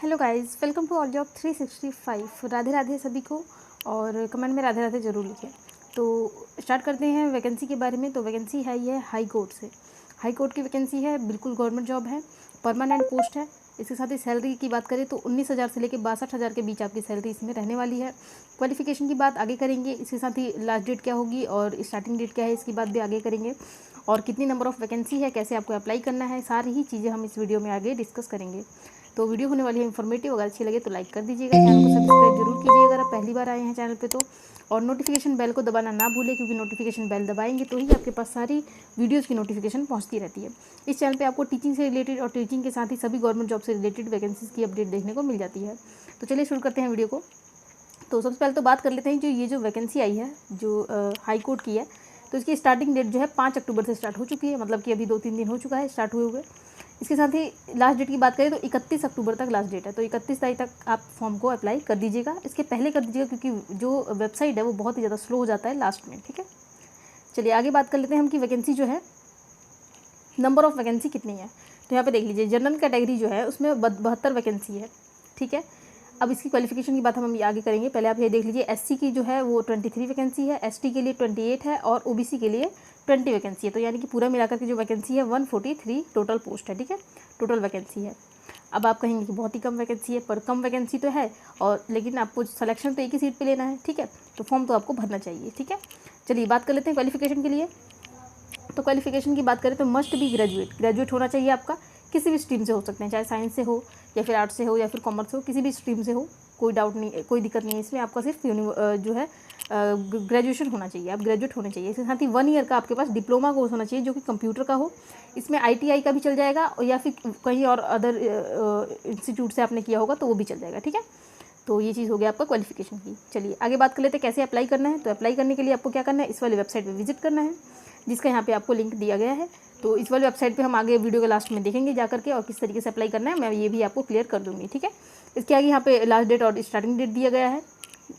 Hello guys, welcome to all job 365। Radhe Radhe सभी को, और कमेंट में राधे राधे ज़रूर लिखें। तो स्टार्ट करते हैं वैकेंसी के बारे में। तो वैकेंसी है ये हाई कोर्ट से। हाई कोर्ट की वैकेंसी है, बिल्कुल गवर्नमेंट जॉब है, परमानेंट पोस्ट है। इसके साथ ही सैलरी की बात करें तो 19,000 से लेकर 62,000 के बीच आपकी सैलरी इसमें रहने वाली है। क्वालिफिकेशन की बात आगे करेंगे, इसके साथ ही लास्ट डेट क्या होगी और स्टार्टिंग डेट क्या है इसकी बात भी आगे करेंगे, और कितनी नंबर ऑफ़ वैकेंसी है, कैसे आपको अप्लाई करना है, सारी ही चीज़ें हम इस वीडियो में आगे डिस्कस करेंगे। तो वीडियो होने वाली है इन्फॉर्मेटिव। अगर अच्छी लगे तो लाइक कर दीजिएगा, चैनल को सब्सक्राइब जरूर कीजिएगा अगर आप पहली बार आए हैं चैनल पे तो, और नोटिफिकेशन बेल को दबाना ना भूलें, क्योंकि नोटिफिकेशन बेल दबाएंगे तो ही आपके पास सारी वीडियोज़ की नोटिफिकेशन पहुंचती रहती है। इस चैनल पे आपको टीचिंग से रिलेटेड और टीचिंग के साथ ही सभी गवर्नमेंट जॉब से रिलेटेड वैकेंसीज़ की अपडेट देखने को मिल जाती है। तो चलिए शुरू करते हैं वीडियो को। तो सबसे पहले तो बात कर लेते हैं जो वैकेंसी आई है जो हाई कोर्ट की है, तो इसकी स्टार्टिंग डेट जो है 5 अक्टूबर से स्टार्ट हो चुकी है, मतलब कि अभी 2-3 दिन हो चुका है स्टार्ट हुए हुए। इसके साथ ही लास्ट डेट की बात करें तो 31 अक्टूबर तक लास्ट डेट है, तो 31 तारीख तक आप फॉर्म को अप्लाई कर दीजिएगा। इसके पहले कर दीजिएगा क्योंकि जो वेबसाइट है वो बहुत ही ज़्यादा स्लो हो जाता है लास्ट में, ठीक है। चलिए आगे बात कर लेते हैं हम कि वैकेंसी जो है, नंबर ऑफ़ वैकेंसी कितनी है। तो यहाँ पे देख लीजिए, जनरल कैटेगरी जो है उसमें 72 वैकेंसी है, ठीक है। अब इसकी क्वालिफिकेशन की बात हम आगे करेंगे, पहले आप ये देख लीजिए, एससी की जो है वो 23 वैकेंसी है, एसटी के लिए 28 है, और ओबीसी के लिए 20 वैकेंसी है। तो यानी कि पूरा मिलाकर के जो वैकेंसी है 143 टोटल पोस्ट है, ठीक है, टोटल वैकेंसी है। अब आप कहेंगे कि बहुत ही कम वैकेंसी है, पर कम वैकेंसी तो है, और लेकिन आपको सिलेक्शन तो एक ही सीट पे लेना है, ठीक है, तो फॉर्म तो आपको भरना चाहिए, ठीक है। चलिए बात कर लेते हैं क्वालिफिकेशन के लिए। तो क्वालिफिकेशन की बात करें तो मस्ट बी ग्रेजुएट होना चाहिए आपका, किसी भी स्ट्रीम से हो सकते हैं, चाहे साइंस से हो या फिर आर्ट्स से हो या फिर कॉमर्स से हो, किसी भी स्ट्रीम से हो, कोई डाउट नहीं, कोई दिक्कत नहीं है इसमें। आपका सिर्फ जो है ग्रेजुएशन होना चाहिए, आप ग्रेजुएट होने चाहिए। इसके साथ ही 1 ईयर का आपके पास डिप्लोमा कोर्स होना चाहिए जो कि कंप्यूटर का हो। इसमें ITI का भी चल जाएगा, या फिर कहीं और अदर इंस्टीट्यूट से आपने किया होगा तो वो भी चल जाएगा, ठीक है। तो ये चीज़ हो गया आपका क्वालिफिकेशन की। चलिए आगे बात कर लेते हैं कैसे अप्लाई करना है। तो अप्लाई करने के लिए आपको क्या करना है, इस वाली वेबसाइट पर विजिट करना है, जिसका यहाँ पे आपको लिंक दिया गया है। तो इस वाली वेबसाइट पे हम आगे वीडियो के लास्ट में देखेंगे जा करके, और किस तरीके से अप्लाई करना है मैं ये भी आपको क्लियर कर दूँगी, ठीक है। इसके आगे यहाँ पे लास्ट डेट और स्टार्टिंग डेट दिया गया है,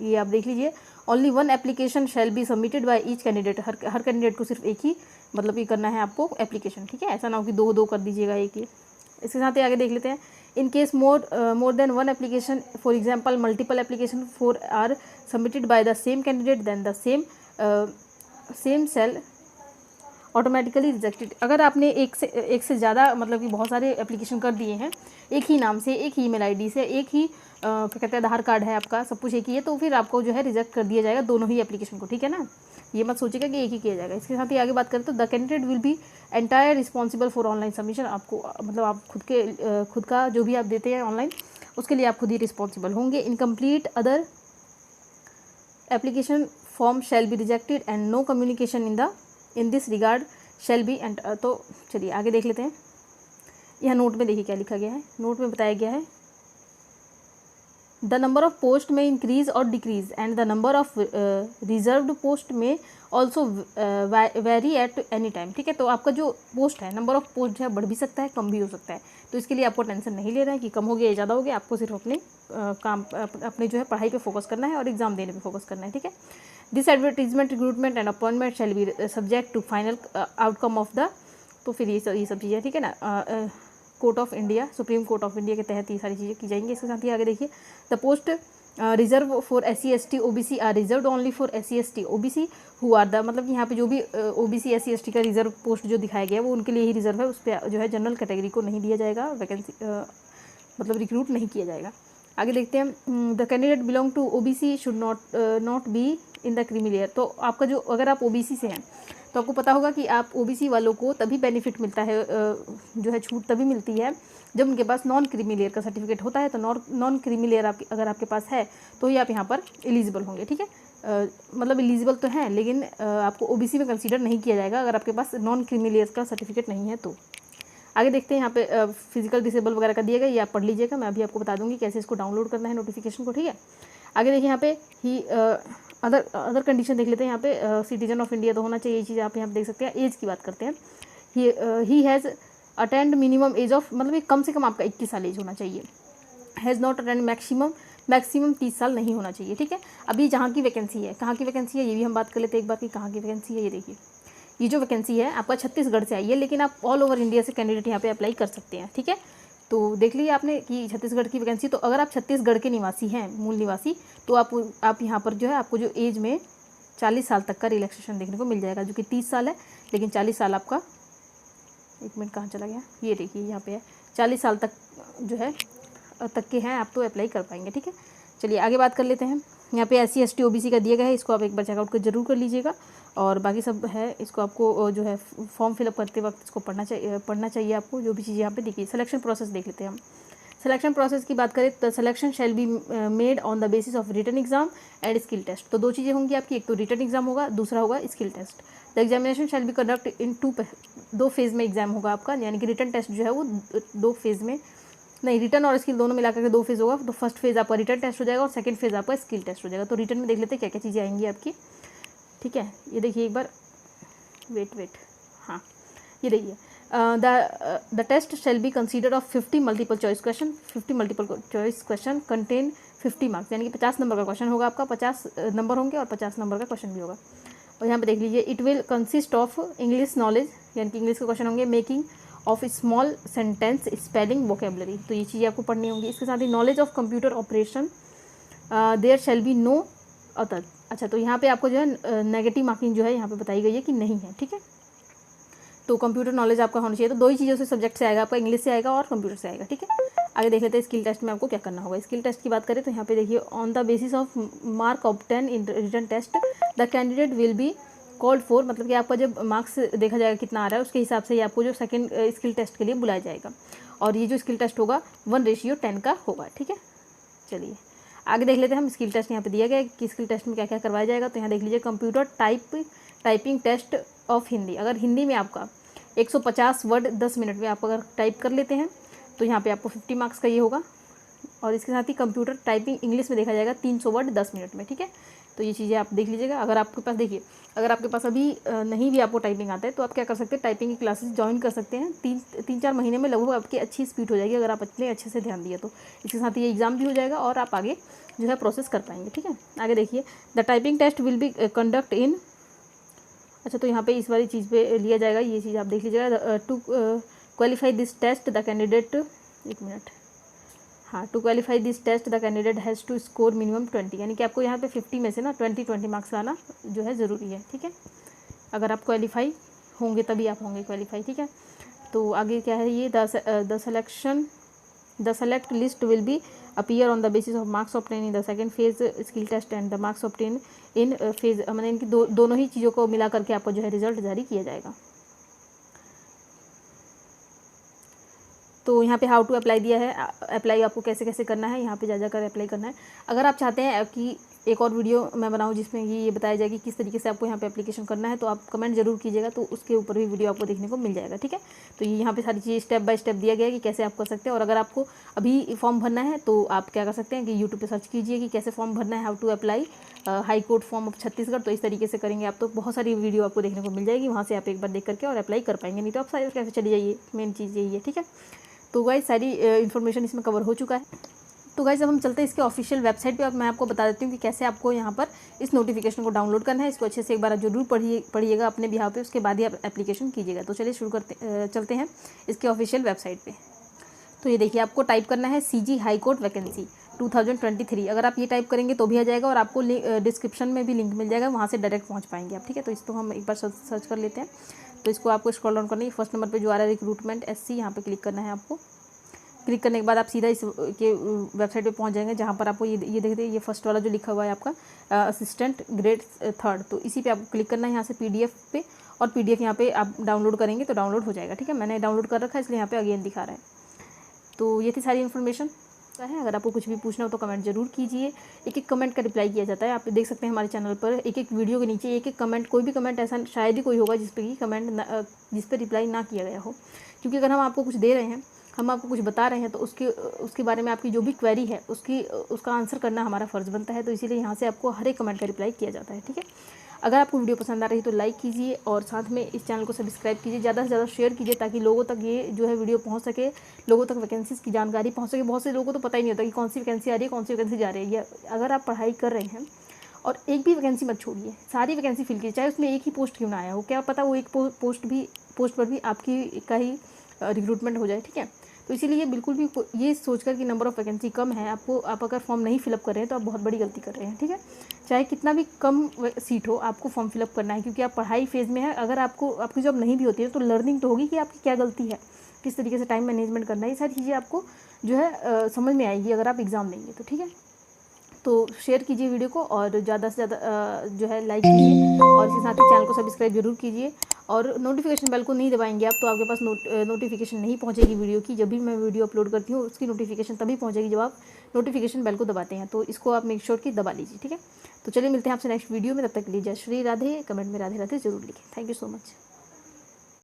ये आप देख लीजिए। Only 1 application shall be submitted by each candidate. Her candidate को सिर्फ एक ही, मतलब ये करना है आपको एप्लीकेशन, ठीक है, ऐसा ना हो कि दो कर दीजिएगा एक ही। इसके साथ ही आगे देख लेते हैं, in case more than 1 application, for example multiple application 4 are submitted by the same candidate, then the same shall automatically rejected. अगर आपने एक से ज़्यादा, मतलब कि बहुत सारे एप्लीकेशन कर दिए हैं एक ही नाम से, एक ही ईमेल आईडी से, एक ही क्या कहते हैं आधार कार्ड है आपका, सब कुछ एक ही है, तो फिर आपको जो है रिजेक्ट कर दिया जाएगा दोनों ही एप्लीकेशन को, ठीक है ना। ये मत सोचिएगा कि एक ही किया जाएगा। इसके साथ ही आगे बात करें तो the candidate will B entire responsible for online submission. आपको मतलब आप खुद का जो भी आप देते हैं ऑनलाइन, उसके लिए आप खुद ही रिस्पॉन्सिबल होंगे। Incomplete other application form shall be rejected and no communication in this regard shall be end. तो चलिए आगे देख लेते हैं। यहाँ नोट में देखिए क्या लिखा गया है। नोट में बताया गया है, द नंबर ऑफ पोस्ट में इंक्रीज और decrease and the number of reserved post में also vary at any time, ठीक है। तो आपका जो पोस्ट है, नंबर ऑफ पोस्ट है, बढ़ भी सकता है, कम भी हो सकता है। तो इसके लिए आपको टेंशन नहीं लेना है कि कम हो गया या ज़्यादा हो गया। आपको सिर्फ अपने अपने जो है पढ़ाई पे फोकस करना है और एग्जाम देने पे फोकस करना है, ठीक है। This advertisement recruitment and appointment shall be subject to final outcome of the. तो फिर ये सब चीज़ें, ठीक है ना, court of India, supreme court of India के तहत ये सारी चीज़ें की जाएंगी। इसके साथ ही आगे देखिए, the post reserve for SC ST OBC are reserve only for SC ST OBC who are the, मतलब यहाँ पे जो भी OBC SC ST का रिजर्व पोस्ट जो दिखाया गया है वो उनके लिए ही रिजर्व है, उस पर जो है जनरल कैटेगरी को नहीं दिया जाएगा वैकेंसी, मतलब रिक्रूट नहीं किया जाएगा। आगे देखते हैं, the candidate belong to OBC should not be in the creamy layer. तो आपका जो, अगर आप OBC से हैं तो आपको पता होगा कि आप OBC वालों को तभी बेनिफिट मिलता है, जो है छूट तभी मिलती है जब उनके पास नॉन क्रीमी लेयर का सर्टिफिकेट होता है। तो नॉन क्रीमी लेयर अगर आपके पास है तो ही आप यहाँ पर एलिजिबल होंगे, ठीक है। मतलब एलिजिबल तो हैं, लेकिन आपको OBC में कंसीडर नहीं किया जाएगा अगर आपके पास नॉन क्रीमी लेयर का सर्टिफिकेट नहीं है तो। आगे देखते हैं, यहाँ पे फिजिकल डिसेबल वगैरह का दिया गया, ये आप पढ़ लीजिएगा, मैं अभी आपको बता दूंगी कैसे इसको डाउनलोड करना है नोटिफिकेशन को, ठीक है। आगे देखिए यहाँ पे ही अदर कंडीशन देख लेते हैं। यहाँ पे सिटीजन ऑफ इंडिया तो होना चाहिए, ये चीज़ आप यहाँ पे देख सकते हैं। एज की बात करते हैं, he has attend minimum age of, मतलब कम से कम आपका 21 साल एज होना चाहिए। हैज़ नॉट अटेंड मैक्सिमम 30 साल नहीं होना चाहिए, ठीक है। अभी जहाँ की वैकेंसी है, कहाँ की वैकेंसी है ये भी हम बात कर लेते हैं एक बार कि कहाँ की वैकेंसी है। ये देखिए, ये जो वैकेंसी है आपका छत्तीसगढ़ से आई है, लेकिन आप ऑल ओवर इंडिया से कैंडिडेट यहाँ पे अप्लाई कर सकते हैं, ठीक है। तो देख लीजिए आपने कि छत्तीसगढ़ की वैकेंसी, तो अगर आप छत्तीसगढ़ के निवासी हैं, मूल निवासी, तो आप यहाँ पर जो है आपको जो एज में 40 साल तक का रिलैक्सेशन देखने को मिल जाएगा, जो कि 30 साल है, लेकिन 40 साल आपका, एक मिनट कहाँ चला गया, ये देखिए यहाँ पे है, 40 साल तक जो है तक के हैं आप तो अप्लाई कर पाएंगे। ठीक है, चलिए आगे बात कर लेते हैं। यहाँ पे SC ST OBC का दिया गया है, इसको आप एक बार चेकआउट कर जरूर कर लीजिएगा। और बाकी सब है, इसको आपको जो है फॉर्म फिलअप करते वक्त इसको पढ़ना चाहिए आपको, जो भी चीज़ यहाँ पे देखिए। सिलेक्शन प्रोसेस देख लेते हैं हम। सिलेक्शन प्रोसेस की बात करें तो selection shall be made on the basis of written exam and skill test. तो दो चीज़ें होंगी आपकी, एक तो रिटन एग्जाम होगा, दूसरा होगा skill test. The examination shall be conduct in दो फेज़ में एग्जाम होगा आपका, यानी कि रिटन टेस्ट जो है वो दो फेज़ में, नहीं रिटर्न और स्किल दोनों मिलाकर के 2 फेज़ होगा। तो फर्स्ट फेज़ आपका रिटर्न टेस्ट हो जाएगा और सेकंड फेज़ आपका स्किल टेस्ट हो जाएगा। तो रिटर्न में देख लेते हैं क्या क्या चीज़ें आएंगी आपकी। ठीक है, ये देखिए एक बार, वेट, हाँ ये देखिए, the test shall be consider of 50 multiple choice question. 50 multiple choice question contain 50 marks, यानी कि 50 नंबर का क्वेश्चन होगा आपका, 50 नंबर होंगे और 50 नंबर का क्वेश्चन भी होगा। और यहाँ पे देख लीजिए, it will consist of English knowledge, यानी कि इंग्लिश के क्वेश्चन होंगे, making of small sentence, spelling, vocabulary, तो ये चीज़ें आपको पढ़नी होंगी। इसके साथ ही knowledge of computer operation, there shall be no other. अच्छा, तो यहाँ पे आपको जो है नेगेटिव मार्किंग जो है यहाँ पे बताई गई है कि नहीं है। ठीक है, तो कंप्यूटर नॉलेज आपका होना चाहिए। तो दो ही चीज़ों से सब्जेक्ट से आएगा आपका, इंग्लिश से आएगा और कंप्यूटर से आएगा। ठीक है, आगे देख लेते हैं स्किल टेस्ट में आपको क्या करना होगा। स्किल टेस्ट की बात करें तो यहाँ पे देखिए, on the basis of mark obtain in written test the candidate will be called for, मतलब कि आपका जब मार्क्स देखा जाएगा कितना आ रहा है उसके हिसाब से ही आपको जो सेकंड स्किल टेस्ट के लिए बुलाया जाएगा। और ये जो स्किल टेस्ट होगा 1:10 का होगा। ठीक है, चलिए आगे देख लेते हैं हम। स्किल टेस्ट यहाँ पे दिया गया है कि स्किल टेस्ट में क्या क्या करवाया जाएगा। तो यहाँ देख लीजिए, computer typing test of Hindi. अगर हिंदी में आपका 150 वर्ड 10 मिनट में आप अगर टाइप कर लेते हैं तो यहाँ पे आपको 50 मार्क्स का ये होगा। और इसके साथ ही कंप्यूटर टाइपिंग इंग्लिश में देखा जाएगा 300 वर्ड 10 मिनट में। ठीक है, तो ये चीज़ें आप देख लीजिएगा। अगर आपके पास देखिए, अगर आपके पास अभी नहीं भी आपको टाइपिंग आता है तो आप क्या कर सकते हैं, टाइपिंग की क्लासेस ज्वाइन कर सकते हैं। 3-4 महीने में लगभग आपकी अच्छी स्पीड हो जाएगी, अगर आप अच्छे से ध्यान दिए तो। इसके साथ ये एग्ज़ाम भी हो जाएगा और आप आगे जो है प्रोसेस कर पाएंगे। ठीक है, आगे देखिए, the typing test will be conduct in, अच्छा तो यहाँ पे इस वाली चीज़ पे लिया जाएगा, ये चीज़ आप देख लीजिएगा। To qualify this test the candidate, एक मिनट, हाँ, to qualify this test the candidate has to score minimum 20, यानी कि आपको यहाँ पे 50 में से ना 20 मार्क्स लाना जो है ज़रूरी है। ठीक है, अगर आप क्वालिफाई होंगे तभी आप होंगे क्वालिफाई। ठीक है, तो आगे क्या है ये, the select list will be appear on the basis of marks obtain in the second phase skill test and the marks obtain in phase, मैंने इनकी दोनों ही चीज़ों को मिला करके आपको जो है रिजल्ट जारी किया जाएगा। तो यहाँ पे हाउ टू अप्लाई दिया है, अप्लाई आपको कैसे कैसे करना है, यहाँ पे जा जाकर अप्लाई करना है। अगर आप चाहते हैं कि एक और वीडियो मैं बनाऊँ जिसमें ये बताया जाए कि किस तरीके से आपको यहाँ पे एप्लीकेशन करना है, तो आप कमेंट जरूर कीजिएगा, तो उसके ऊपर भी वीडियो आपको देखने को मिल जाएगा। ठीक है, तो ये यहाँ पे सारी चीज़ें स्टेप बाय स्टेप दिया गया है कि कैसे आप कर सकते हैं। और अगर आपको अभी फॉर्म भरना है तो आप क्या कर सकते हैं कि यूट्यूब पर सर्च कीजिए कि कैसे फॉर्म भरना है, how to apply high court form of Chhattisgarh. तो इस तरीके से करेंगे आप तो बहुत सारी वीडियो आपको देखने को मिल जाएगी, वहाँ से आप एक बार देख करके और अप्लाई कर पाएंगे, नहीं तो आप साइबर कैफे चले जाइए, मेन चीज़ यही है। ठीक है, तो गाइस सारी इन्फॉर्मेशन इसमें कवर हो चुका है। तो गाइस अब हम चलते हैं इसके ऑफिशियल वेबसाइट पे और मैं आपको बता देती हूँ कि कैसे आपको यहाँ पर इस नोटिफिकेशन को डाउनलोड करना है। इसको अच्छे से एक बार जरूर पढ़िएगा अपने बिहाफ पे, उसके बाद ही आप एप्लीकेशन कीजिएगा। तो चलिए चलते हैं इसके ऑफिशियल वेबसाइट पे। तो ये देखिए, आपको टाइप करना है CG हाई कोर्ट वैकेंसी 2023। अगर आप ये टाइप करेंगे तो भी आ जाएगा और आपको डिस्क्रिप्शन में भी लिंक मिल जाएगा, वहाँ से डायरेक्ट पहुँच पाएंगे आप। ठीक है, तो इसको हम एक बार सर्च कर लेते हैं। तो इसको आपको स्क्रॉल डाउन करना है, फर्स्ट नंबर पे जो आ रहा है रिक्रूटमेंट SC, यहाँ पे क्लिक करना है आपको। क्लिक करने के बाद आप सीधा इस के वेबसाइट पे पहुंच जाएंगे, जहाँ पर आपको ये देखते हैं, ये फर्स्ट वाला जो लिखा हुआ है आपका असिस्टेंट ग्रेड 3rd, तो इसी पे आपको क्लिक करना है यहाँ से PDF पे, और PDF यहाँ पे आप डाउनलोड करेंगे तो डाउनलोड हो जाएगा। ठीक है, मैंने डाउनलोड कर रखा है इसलिए यहाँ पे अगेन दिखा रहा है। तो ये थी सारी इन्फॉर्मेशन है। अगर आपको कुछ भी पूछना हो तो कमेंट जरूर कीजिए, एक एक कमेंट का रिप्लाई किया जाता है। आप देख सकते हैं हमारे चैनल पर एक एक वीडियो के नीचे एक एक कमेंट, कोई भी कमेंट ऐसा शायद ही कोई होगा जिस पर रिप्लाई ना किया गया हो, क्योंकि अगर हम आपको कुछ दे रहे हैं, हम आपको कुछ बता रहे हैं, तो उसके बारे में आपकी जो भी क्वेरी है उसका आंसर करना हमारा फ़र्ज़ बनता है। तो इसीलिए यहाँ से आपको हर एक कमेंट का रिप्लाई किया जाता है। ठीक है, अगर आपको वीडियो पसंद आ रही है तो लाइक कीजिए और साथ में इस चैनल को सब्सक्राइब कीजिए, ज़्यादा से ज़्यादा शेयर कीजिए ताकि लोगों तक ये जो है वीडियो पहुंच सके, लोगों तक वैकेंसीज़ की जानकारी पहुंच सके। बहुत से लोगों को तो पता ही नहीं होता कि कौन सी वैकेंसी आ रही है, कौन सी वैकेंसी जा रही है। अगर आप पढ़ाई कर रहे हैं और एक भी वैकेंसी मत छोड़िए, सारी वैकेंसी फिल कीजिए, चाहे उसमें एक ही पोस्ट क्यों ना आया हो, क्या पता वो एक पोस्ट पर भी आपकी का ही रिक्रूटमेंट हो जाए। ठीक है, तो इसीलिए बिल्कुल भी ये सोचकर कि नंबर ऑफ़ वैकेंसी कम है, आप अगर फॉर्म नहीं फिलअप कर रहे हैं तो आप बहुत बड़ी गलती कर रहे हैं, ठीक है। चाहे कितना भी कम सीट हो, आपको फॉर्म फिलअप करना है, क्योंकि आप पढ़ाई फेज़ में है। अगर आपकी जॉब नहीं भी होती है तो लर्निंग तो होगी कि आपकी क्या गलती है, किस तरीके से टाइम मैनेजमेंट करना है, ये सारी चीज़ें आपको जो है समझ में आएगी अगर आप एग्ज़ाम देंगे तो, ठीक है। तो शेयर कीजिए वीडियो को और ज़्यादा से ज़्यादा जो है लाइक कीजिए, और इसके साथ ही चैनल को सब्सक्राइब जरूर कीजिए। और नोटिफिकेशन बेल को नहीं दबाएंगे आप तो आपके पास नोटिफिकेशन नहीं पहुंचेगी वीडियो की। जब भी मैं वीडियो अपलोड करती हूँ उसकी नोटिफिकेशन तभी पहुंचेगी जब आप नोटिफिकेशन बेल को दबाते हैं। तो इसको आप मेक श्योर कि दबा लीजिए, ठीक है। तो चलिए मिलते हैं आपसे नेक्स्ट वीडियो में, तब तक के लिए जय श्री राधे। कमेंट में राधे राधे जरूर लिखें। Thank you so much.